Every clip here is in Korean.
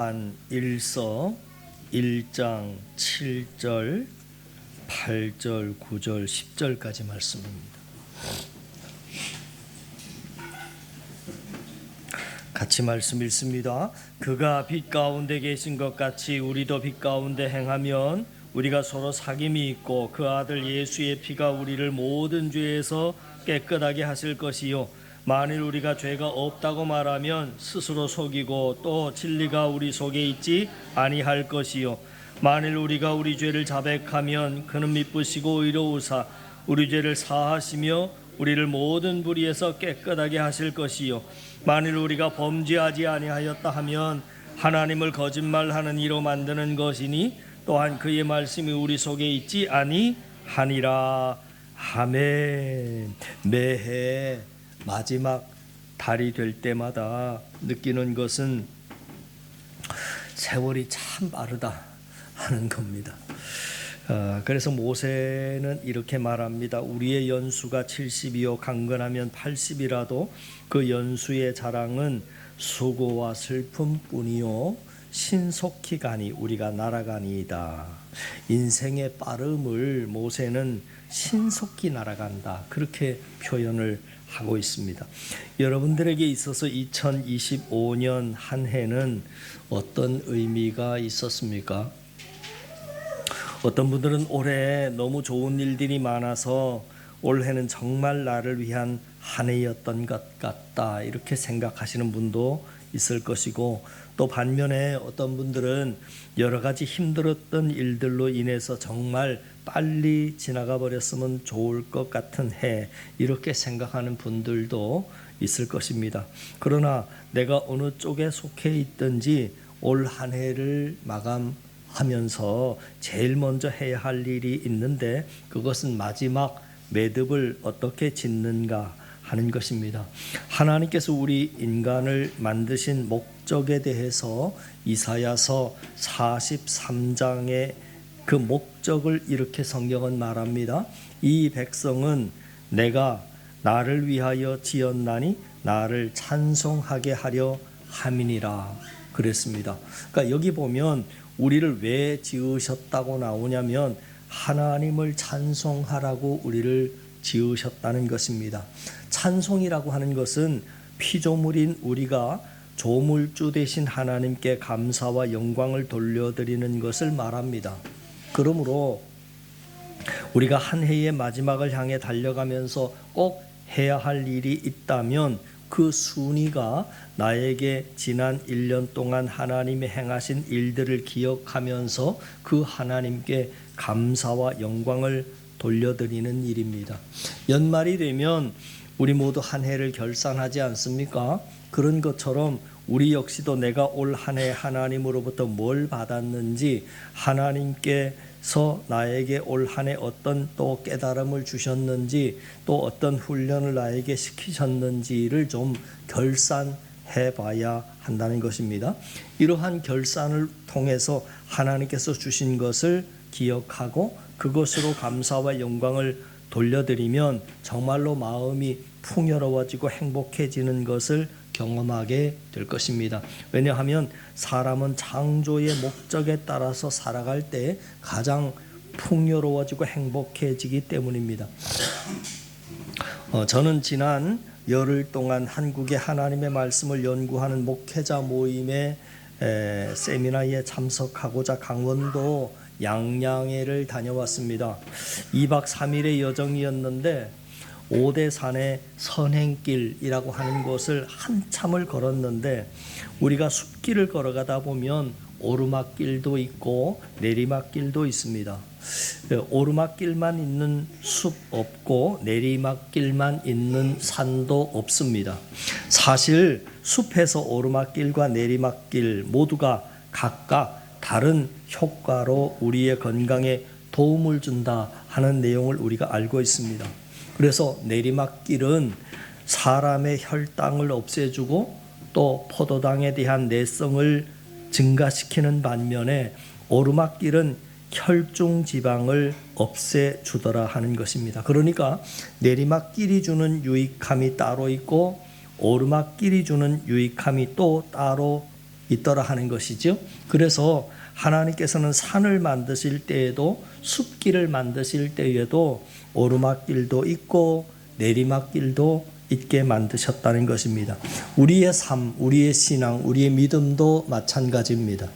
한 1서 1장 7절, 8절, 9절, 10절까지 말씀입니다. 같이 말씀 읽습니다. 그가 빛 가운데 계신 것 같이 우리도 빛 가운데 행하면 우리가 서로 사귐이 있고 그 아들 예수의 피가 우리를 모든 죄에서 깨끗하게 하실 것이요 만일 우리가 죄가 없다고 말하면 스스로 속이고 또 진리가 우리 속에 있지 아니할 것이요 만일 우리가 우리 죄를 자백하면 그는 미쁘시고 의로우사 우리 죄를 사하시며 우리를 모든 불의에서 깨끗하게 하실 것이요 만일 우리가 범죄하지 아니하였다 하면 하나님을 거짓말하는 이로 만드는 것이니 또한 그의 말씀이 우리 속에 있지 아니하니라. 아멘. 매해 마지막 달이 될 때마다 느끼는 것은 세월이 참 빠르다 하는 겁니다. 그래서 모세는 이렇게 말합니다. 우리의 연수가 70이요 강건하면 80이라도 그 연수의 자랑은 수고와 슬픔뿐이요 신속히 가니 우리가 날아가니이다. 인생의 빠름을 모세는 신속히 날아간다 그렇게 표현을 하고 있습니다. 여러분들에게 있어서 2025년 한 해는 어떤 의미가 있었습니까? 어떤 분들은 올해 너무 좋은 일들이 많아서 올해는 정말 나를 위한 한 해였던 것 같다 이렇게 생각하시는 분도 있을 것이고, 또 반면에 어떤 분들은 여러 가지 힘들었던 일들로 인해서 정말 빨리 지나가 버렸으면 좋을 것 같은 해 이렇게 생각하는 분들도 있을 것입니다. 그러나 내가 어느 쪽에 속해 있든지 올 한 해를 마감하면서 제일 먼저 해야 할 일이 있는데 그것은 마지막 매듭을 어떻게 짓는가 하는 것입니다. 하나님께서 우리 인간을 만드신 목적에 대해서 이사야서 43장의 그 목적을 이렇게 성경은 말합니다. 이 백성은 내가 나를 위하여 지었나니 나를 찬송하게 하려 함이니라 그랬습니다. 그러니까 여기 보면 우리를 왜 지으셨다고 나오냐면 하나님을 찬송하라고 우리를 지으셨다는 것입니다. 찬송이라고 하는 것은 피조물인 우리가 조물주 되신 하나님께 감사와 영광을 돌려드리는 것을 말합니다. 그러므로 우리가 한 해의 마지막을 향해 달려가면서 꼭 해야 할 일이 있다면 그 순위가 나에게 지난 1년 동안 하나님이 행하신 일들을 기억하면서 그 하나님께 감사와 영광을 돌려드리는 일입니다. 연말이 되면 우리 모두 한 해를 결산하지 않습니까? 그런 것처럼 우리 역시도 내가 올 한 해 하나님으로부터 뭘 받았는지, 하나님께서 나에게 올 한 해 어떤 또 깨달음을 주셨는지, 또 어떤 훈련을 나에게 시키셨는지를 좀 결산해 봐야 한다는 것입니다. 이러한 결산을 통해서 하나님께서 주신 것을 기억하고 그것으로 감사와 영광을 돌려드리면 정말로 마음이 풍요로워지고 행복해지는 것을 경험하게 될 것입니다. 왜냐하면 사람은 창조의 목적에 따라서 살아갈 때 가장 풍요로워지고 행복해지기 때문입니다. 저는 지난 열흘 동안 한국의 하나님의 말씀을 연구하는 목회자 모임의 세미나에 참석하고자 강원도 양양에를 다녀왔습니다. 2박 3일의 여정이었는데 오대산의 선행길이라고 하는 곳을 한참을 걸었는데, 우리가 숲길을 걸어가다 보면 오르막길도 있고 내리막길도 있습니다. 오르막길만 있는 숲 없고 내리막길만 있는 산도 없습니다. 사실 숲에서 오르막길과 내리막길 모두가 각각 다른 효과로 우리의 건강에 도움을 준다 하는 내용을 우리가 알고 있습니다. 그래서 내리막길은 사람의 혈당을 없애주고 또 포도당에 대한 내성을 증가시키는 반면에 오르막길은 혈중 지방을 없애주더라 하는 것입니다. 그러니까 내리막길이 주는 유익함이 따로 있고 오르막길이 주는 유익함이 또 따로 있더라 하는 것이죠. 그래서 하나님께서는 산을 만드실 때에도 숲길을 만드실 때에도 오르막길도 있고 내리막길도 있게 만드셨다는 것입니다. 우리의 삶, 우리의 신앙, 우리의 믿음도 마찬가지입니다.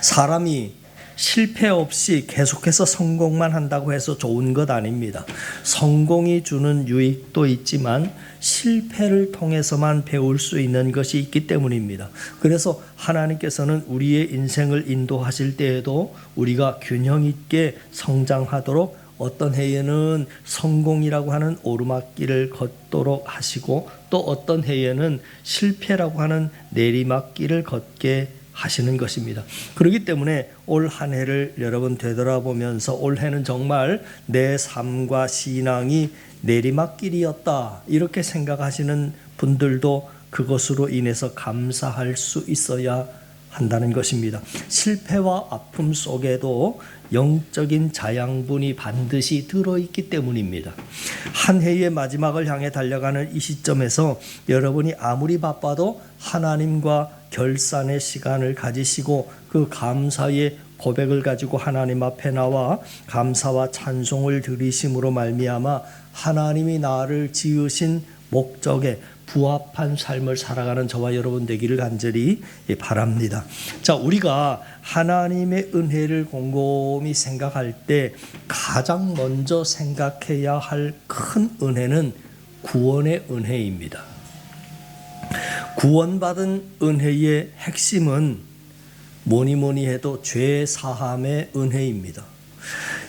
사람이 실패 없이 계속해서 성공만 한다고 해서 좋은 것 아닙니다. 성공이 주는 유익도 있지만 실패를 통해서만 배울 수 있는 것이 있기 때문입니다. 그래서 하나님께서는 우리의 인생을 인도하실 때에도 우리가 균형 있게 성장하도록 어떤 해에는 성공이라고 하는 오르막길을 걷도록 하시고 또 어떤 해에는 실패라고 하는 내리막길을 걷게 하시는 것입니다. 그렇기 때문에 올 한 해를 여러분 되돌아보면서 올해는 정말 내 삶과 신앙이 내리막길이었다 이렇게 생각하시는 분들도 그것으로 인해서 감사할 수 있어야 한다는 것입니다. 실패와 아픔 속에도 영적인 자양분이 반드시 들어있기 때문입니다. 한 해의 마지막을 향해 달려가는 이 시점에서 여러분이 아무리 바빠도 하나님과 결산의 시간을 가지시고 그 감사의 고백을 가지고 하나님 앞에 나와 감사와 찬송을 드리심으로 말미암아 하나님이 나를 지으신 목적에 부합한 삶을 살아가는 저와 여러분 되기를 간절히 바랍니다. 자, 우리가 하나님의 은혜를 곰곰이 생각할 때 가장 먼저 생각해야 할 큰 은혜는 구원의 은혜입니다. 구원받은 은혜의 핵심은 뭐니 해도 죄 사함의 은혜입니다.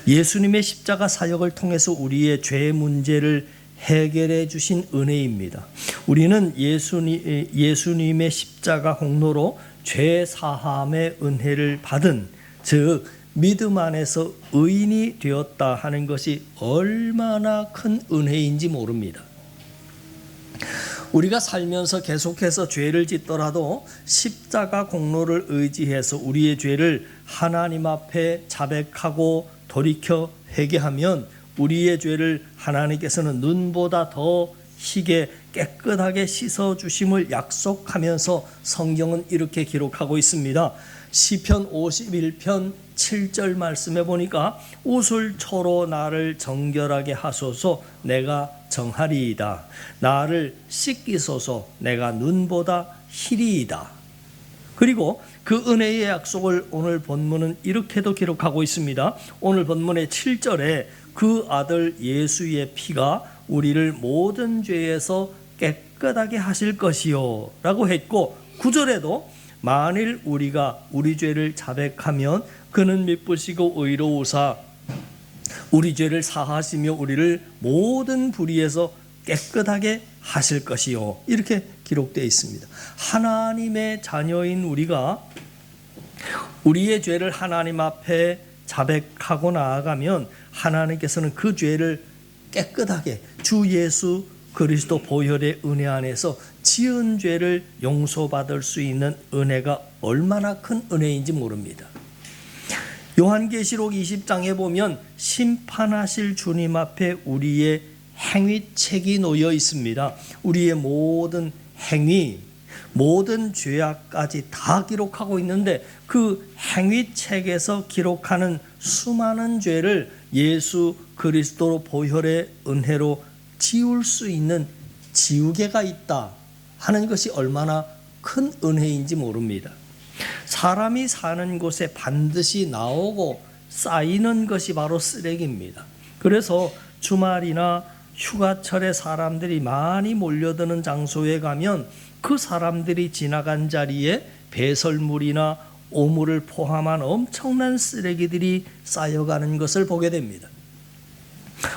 예수님의 십자가 사역을 통해서 우리의 죄 문제를 해결해 주신 은혜입니다. 우리는 예수님의 십자가 공로로 죄 사함의 은혜를 받은, 즉 믿음 안에서 의인이 되었다 하는 것이 얼마나 큰 은혜인지 모릅니다. 우리가 살면서 계속해서 죄를 짓더라도 십자가 공로를 의지해서 우리의 죄를 하나님 앞에 자백하고 돌이켜 회개하면 우리의 죄를 하나님께서는 눈보다 더 희게 깨끗하게 씻어주심을 약속하면서 성경은 이렇게 기록하고 있습니다. 시편 51편 7절 말씀에 보니까 우슬초로 나를 정결하게 하소서 내가 정하리이다. 나를 씻기소서 내가 눈보다 희리이다. 그리고 그 은혜의 약속을 오늘 본문은 이렇게도 기록하고 있습니다. 오늘 본문의 7절에 그 아들 예수의 피가 우리를 모든 죄에서 깨끗하게 하실 것이요 라고 했고 9절에도 만일 우리가 우리 죄를 자백하면 그는 미쁘시고 의로우사 우리 죄를 사하시며 우리를 모든 불의에서 깨끗하게 하실 것이요 이렇게 기록되어 있습니다. 하나님의 자녀인 우리가 우리의 죄를 하나님 앞에 자백하고 나아가면 하나님께서는 그 죄를 깨끗하게 주 예수 그리스도 보혈의 은혜 안에서 지은 죄를 용서받을 수 있는 은혜가 얼마나 큰 은혜인지 모릅니다. 요한계시록 20장에 보면 심판하실 주님 앞에 우리의 행위책이 놓여 있습니다. 우리의 모든 행위, 모든 죄악까지 다 기록하고 있는데 그 행위책에서 기록하는 수많은 죄를 예수 그리스도 보혈의 은혜로 지울 수 있는 지우개가 있다 하는 것이 얼마나 큰 은혜인지 모릅니다. 사람이 사는 곳에 반드시 나오고 쌓이는 것이 바로 쓰레기입니다. 그래서 주말이나 휴가철에 사람들이 많이 몰려드는 장소에 가면 그 사람들이 지나간 자리에 배설물이나 오물을 포함한 엄청난 쓰레기들이 쌓여가는 것을 보게 됩니다.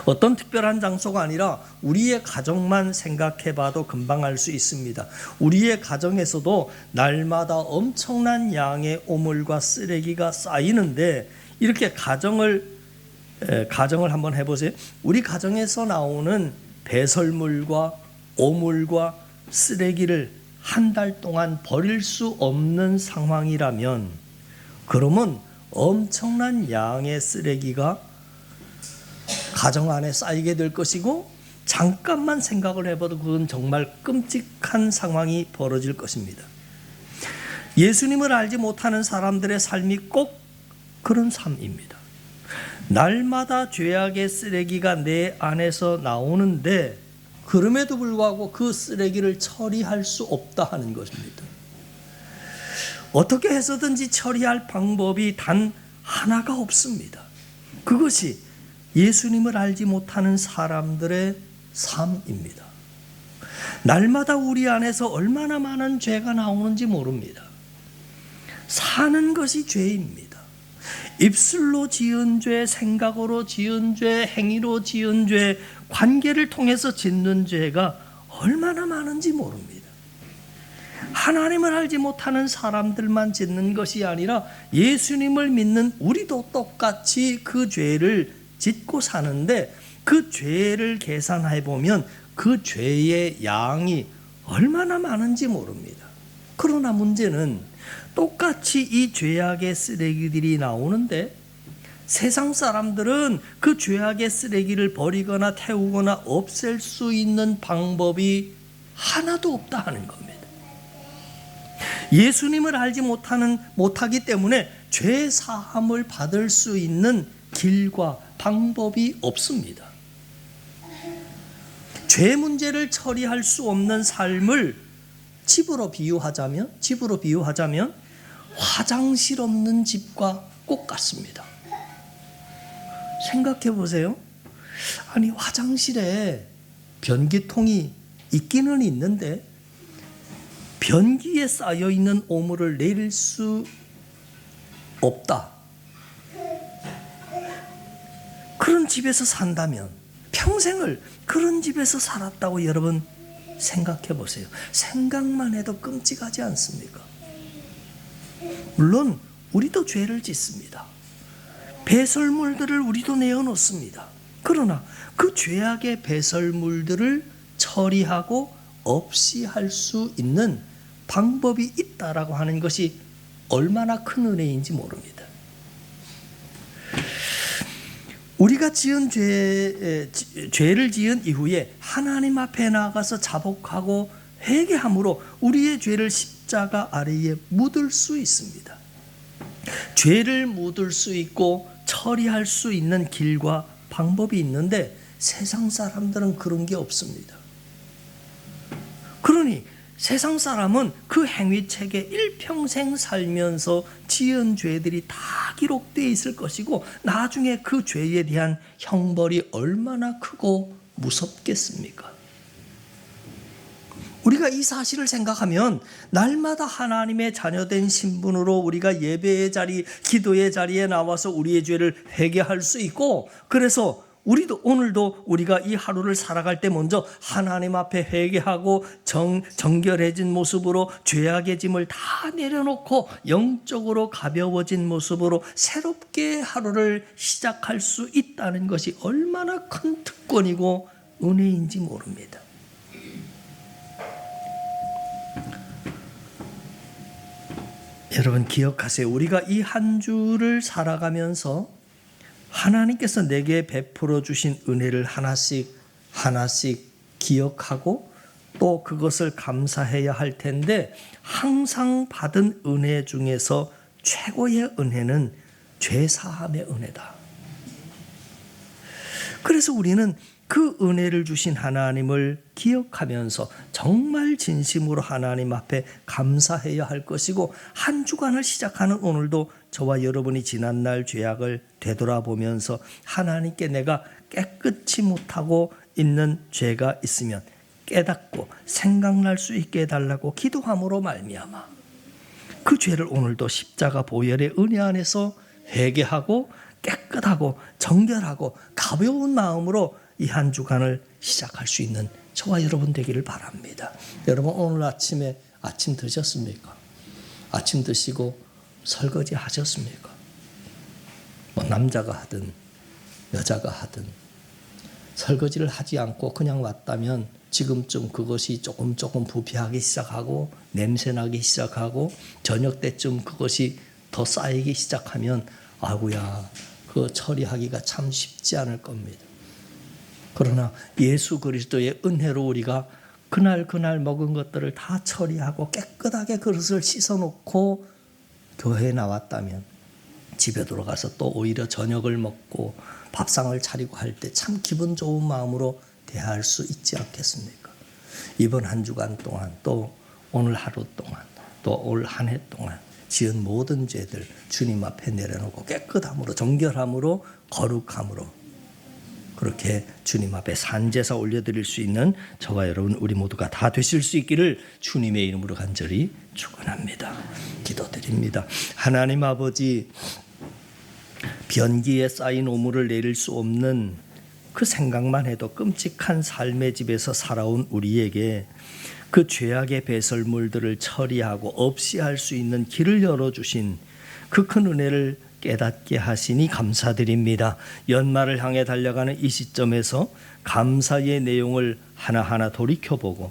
어떤 특별한 장소가 아니라 우리의 가정만 생각해봐도 금방 알 수 있습니다. 우리의 가정에서도 날마다 엄청난 양의 오물과 쓰레기가 쌓이는데 이렇게 가정을 한번 해보세요. 우리 가정에서 나오는 배설물과 오물과 쓰레기를 한 달 동안 버릴 수 없는 상황이라면 그러면 엄청난 양의 쓰레기가 가정 안에 쌓이게 될 것이고 잠깐만 생각을 해봐도 그건 정말 끔찍한 상황이 벌어질 것입니다. 예수님을 알지 못하는 사람들의 삶이 꼭 그런 삶입니다. 날마다 죄악의 쓰레기가 내 안에서 나오는데 그럼에도 불구하고 그 쓰레기를 처리할 수 없다 하는 것입니다. 어떻게 해서든지 처리할 방법이 단 하나가 없습니다. 그것이 예수님을 알지 못하는 사람들의 삶입니다. 날마다 우리 안에서 얼마나 많은 죄가 나오는지 모릅니다. 사는 것이 죄입니다. 입술로 지은 죄, 생각으로 지은 죄, 행위로 지은 죄, 관계를 통해서 짓는 죄가 얼마나 많은지 모릅니다. 하나님을 알지 못하는 사람들만 짓는 것이 아니라 예수님을 믿는 우리도 똑같이 그 죄를 짓고 사는데 그 죄를 계산해 보면 그 죄의 양이 얼마나 많은지 모릅니다. 그러나 문제는 똑같이 이 죄악의 쓰레기들이 나오는데 세상 사람들은 그 죄악의 쓰레기를 버리거나 태우거나 없앨 수 있는 방법이 하나도 없다 하는 겁니다. 예수님을 알지 못하기 때문에 죄 사함을 받을 수 있는 길과 방법이 없습니다. 죄 문제를 처리할 수 없는 삶을 집으로 비유하자면 화장실 없는 집과 꼭 같습니다. 생각해 보세요. 아니, 화장실에 변기통이 있기는 있는데 변기에 쌓여 있는 오물을 내릴 수 없다. 그런 집에서 산다면 평생을 그런 집에서 살았다고 여러분 생각해 보세요. 생각만 해도 끔찍하지 않습니까? 물론 우리도 죄를 짓습니다. 배설물들을 우리도 내어놓습니다. 그러나 그 죄악의 배설물들을 처리하고 없이 할 수 있는 방법이 있다라고 하는 것이 얼마나 큰 은혜인지 모릅니다. 우리가 지은 죄를 지은 이후에 하나님 앞에 나아가서 자복하고 회개함으로 우리의 죄를 십자가 아래에 묻을 수 있습니다. 죄를 묻을 수 있고 처리할 수 있는 길과 방법이 있는데 세상 사람들은 그런 게 없습니다. 그러니 세상 사람은 그 행위책에 일평생 살면서 지은 죄들이 다 기록되어 있을 것이고 나중에 그 죄에 대한 형벌이 얼마나 크고 무섭겠습니까? 우리가 이 사실을 생각하면 날마다 하나님의 자녀된 신분으로 우리가 예배의 자리, 기도의 자리에 나와서 우리의 죄를 회개할 수 있고, 그래서 우리도 오늘도 우리가 이 하루를 살아갈 때 먼저 하나님 앞에 회개하고 정결해진 모습으로 죄악의 짐을 다 내려놓고 영적으로 가벼워진 모습으로 새롭게 하루를 시작할 수 있다는 것이 얼마나 큰 특권이고 은혜인지 모릅니다. 여러분 기억하세요. 우리가 이 한 주를 살아가면서 하나님께서 내게 베풀어 주신 은혜를 하나씩 기억하고 또 그것을 감사해야 할 텐데, 항상 받은 은혜 중에서 최고의 은혜는 죄사함의 은혜다. 그래서 우리는 그 은혜를 주신 하나님을 기억하면서 정말 진심으로 하나님 앞에 감사해야 할 것이고, 한 주간을 시작하는 오늘도 저와 여러분이 지난날 죄악을 되돌아보면서 하나님께 내가 깨끗이 못하고 있는 죄가 있으면 깨닫고 생각날 수 있게 해달라고 기도함으로 말미암아 그 죄를 오늘도 십자가 보혈의 은혜 안에서 회개하고 깨끗하고 정결하고 가벼운 마음으로 이 한 주간을 시작할 수 있는 저와 여러분 되기를 바랍니다. 여러분 오늘 아침에 아침 드셨습니까? 아침 드시고 설거지 하셨습니까? 뭐 남자가 하든 여자가 하든 설거지를 하지 않고 그냥 왔다면 지금쯤 그것이 조금 부패하기 시작하고 냄새나기 시작하고 저녁 때쯤 그것이 더 쌓이기 시작하면 아구야, 그거 처리하기가 참 쉽지 않을 겁니다. 그러나 예수 그리스도의 은혜로 우리가 그날 먹은 것들을 다 처리하고 깨끗하게 그릇을 씻어놓고 교회에 나왔다면 집에 들어가서 또 오히려 저녁을 먹고 밥상을 차리고 할 때 참 기분 좋은 마음으로 대할 수 있지 않겠습니까? 이번 한 주간 동안 또 오늘 하루 동안 또 올 한 해 동안 지은 모든 죄들 주님 앞에 내려놓고 깨끗함으로 정결함으로 거룩함으로 그렇게 주님 앞에 산제사 올려드릴 수 있는 저와 여러분 우리 모두가 다 되실 수 있기를 주님의 이름으로 간절히 축원합니다. 기도드립니다. 하나님 아버지, 변기에 쌓인 오물을 내릴 수 없는 그 생각만 해도 끔찍한 삶의 집에서 살아온 우리에게 그 죄악의 배설물들을 처리하고 없이 할 수 있는 길을 열어주신 그 큰 은혜를 깨닫게 하시니 감사드립니다. 연말을 향해 달려가는 이 시점에서 감사의 내용을 하나하나 돌이켜보고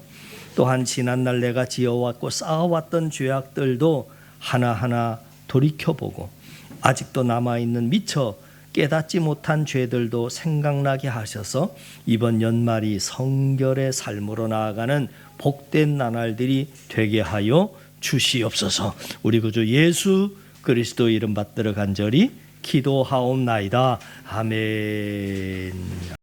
또한 지난날 내가 지어왔고 쌓아왔던 죄악들도 하나하나 돌이켜보고 아직도 남아있는 미처 깨닫지 못한 죄들도 생각나게 하셔서 이번 연말이 성결의 삶으로 나아가는 복된 나날들이 되게 하여 주시옵소서. 우리 구주 예수 그리스도 이름 받들어 간절히 기도하옵나이다. 아멘.